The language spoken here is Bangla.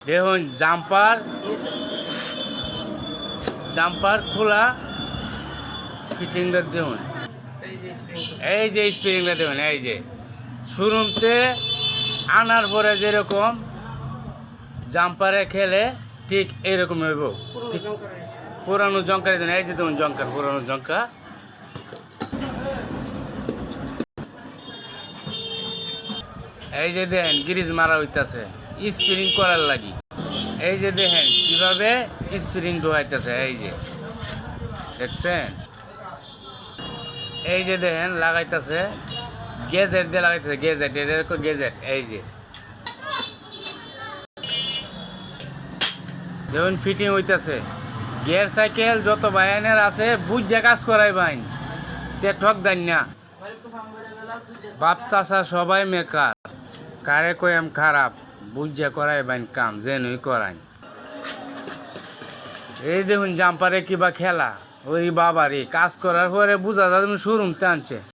দেখুন জাম্পার জাম্পার খোলা ফিটিংটা দেখুন, এই যে স্প্রিংটা দেখুন, এই যে শোরুমতে আনার পরে যেরকম জাম্পারে খেলে ঠিক এইরকম হইব। পুরানো জঙ্কারে দেন, এই যে দেখুন জঙ্কার, পুরানো জঙ্কা। এই যে দেখেন গ্রিজ মারা হইতাছে স্প্রিং করার লাগি। এই যে দেখেন কিভাবে স্প্রিং ঢোয়াইতেছে, এই যে দেখছেন, এই যে দেখেন লাগাইতেছে গেজেট দিয়ে লাগাইতেছে, গেজেট, এটা গেজেট। এই যে দেখুন ফিটিং হইতেছে। গিয়ার সাইকেল যত বায়ানের আছে বুঝে কাজ করাই বাইন, তে ঠক দেন না। বাপ চাষা সবাই মেকার, কারে কয়াম খারাপ, বুঝে করাই বাইন কাম যেনই করাই। এই দেখুন জাম্পারে কিবা খেলা, ওই বাবারে কাজ করার পরে বুঝা যায় শোরুম টানছে।